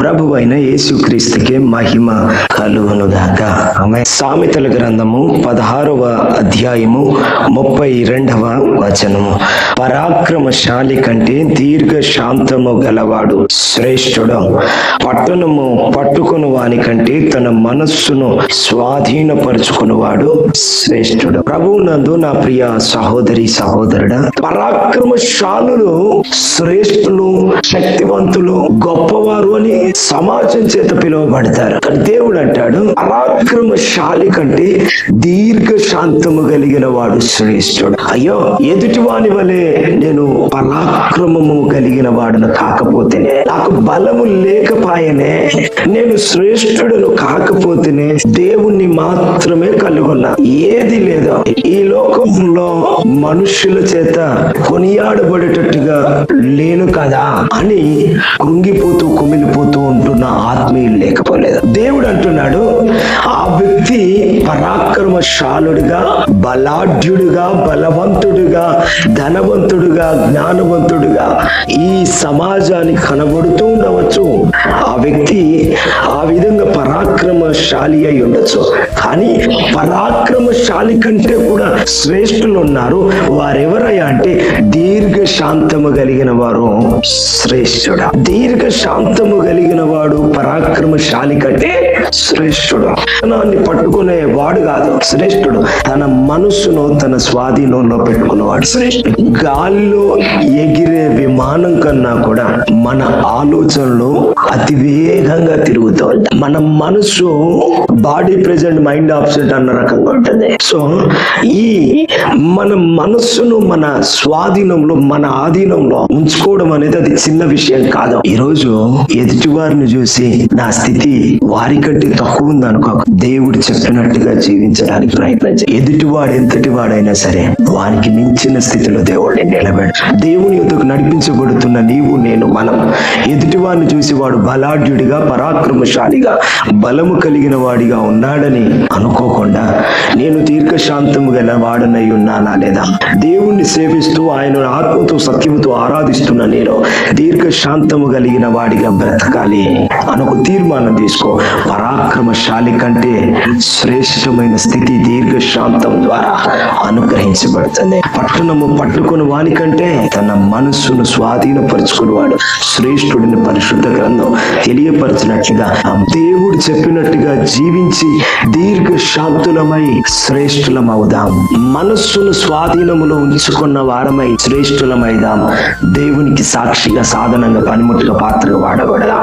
ప్రభువైన యేసుక్రీస్తుకే మహిమ కలుగునుగాక. ఆమేన్. సామెతల గ్రంథము 16వ అధ్యాయము 32వ వచనము. పరాక్రమశాలి కంటే దీర్ఘ శాంతము గలవాడు శ్రేష్ఠుడు. పట్టణము పట్టుకుని వాని కంటే తన మనస్సును స్వాధీనపరుచుకునేవాడు శ్రేష్ఠుడు. ప్రభువునందు నా ప్రియ సహోదరి సహోదరుడా, పరాక్రమశాలులు శ్రేష్ఠులు, శక్తివంతులు, గొప్పవారు అని సమాజం చేత పిలువబడతారు. దేవుడు అంటాడు, పరాక్రమశాలి కంటే దీర్ఘ శాంతము కలిగిన వాడు శ్రేష్ఠుడు. అయ్యో, ఎదుటి వాని వలె నేను పరాక్రమము కలిగిన వాడును కాకపోతేనే, నాకు బలము లేకపాయనే, నేను శ్రేష్ఠుడును కాకపోతేనే దేవుణ్ణి మాత్రమే కలుగున్నా. ఏది లేదు ఈ లోకంలో మనుషుల చేత కొనియాడబడేటట్టుగా లేను కదా అని కృంగిపోతూ కుమిలిపోతూ ఉంటున్న ఆత్మీయులు లేకపోలేదు. దేవుడు అంటున్నాడు, ఆ వ్యక్తి పరాక్రమశాలుడిగా, బలాఢ్యుడిగా, బలవంతుడిగా, ధనవంతుడిగా, జ్ఞానవంతుడిగా ఈ సమాజానికి కనబడుతూ ఉండవచ్చు. ఆ వ్యక్తి ఆ విధంగా పరాక్రమశాలి అయి ఉండొచ్చు. కానీ పరాక్రమశాలి కంటే కూడా శ్రేష్ఠులు ఉన్నారు. వారెవరయ్యా అంటే దీర్ఘ శాంతము కలిగిన వారు శ్రేష్ఠుడు. దీర్ఘ శాంతము కలిగిన వాడు పరాక్రమశాలి కంటే శ్రేష్ఠుడు. ధనాన్ని పట్టుకునే వాడు కాదు శ్రేష్ఠుడు, తన మనస్సును తన స్వాధీనంలో పెట్టుకున్నవాడు శ్రేష్ఠుడు. గాలిలో ఎగిరే విమానం కన్నా కూడా మన ఆలోచనలు అతి వేగంగా తిరుగుతూ ఉంటాయి. మన మనసు బాడీ ప్రెజెంట్ మైండ్ ఆబ్సెంట్ అన్న రకంగా ఉంటుంది. సో ఈ మన మనస్సును మన స్వాధీనంలో, మన ఆధీనంలో ఉంచుకోవడం అనేది అది చిన్న విషయం కాదు. ఈరోజు ఎదుటి వారిని చూసి నా స్థితి వారికంటే తక్కువ ఉంది అనుకో, దేవుడు చెప్పినట్టుగా జీవించడానికి ప్రయత్నించ. ఎదుటివాడు ఎంతటి వాడైనా సరే వానికి మించిన స్థితిలో దేవుడిని నిలబెడు. దేవుని యొద్దకు నడిపించబడుతున్న నీవు నేను మనం ఎదుటి వాడిని చూసి వాడు బలాఢ్యుడిగా, పరాక్రమశాలిగా, బలము కలిగిన వాడిగా ఉన్నాడని అనుకోకుండా నేను దీర్ఘశాంతము గల వాడనై ఉన్నానా లేదా, దేవుణ్ణి సేవిస్తూ ఆయన ఆత్మతో సత్యముతో ఆరాధిస్తున్న నేను దీర్ఘశాంతము కలిగిన వాడిగా బ్రతకాలి అనుకో తీర్మానం తీసుకో. పరాక్రమశాలి కంటే శ్రేష్టమైన స్థితి దీర్ఘశాంతం ద్వారా అనుగ్రహించబడుతుంది. పట్టణము పట్టుకుని వానికంటే తన మనస్సును స్వాధీనపరుచుకునేవాడు శ్రేష్ఠుడిని పరిశుద్ధ గ్రంథం తెలియపరచినట్లుగా దేవుడు చెప్పినట్టుగా జీవించి దీర్ఘశాంతులమై శ్రేష్ఠులమవుదాం. మనస్సును స్వాధీనములో ఉంచుకున్న వారమై శ్రేష్ఠులమైదాం. దేవునికి సాక్షిగా, సాధనంగా, పనిముట్టుగా, పాత్రగా వాడబడదాం.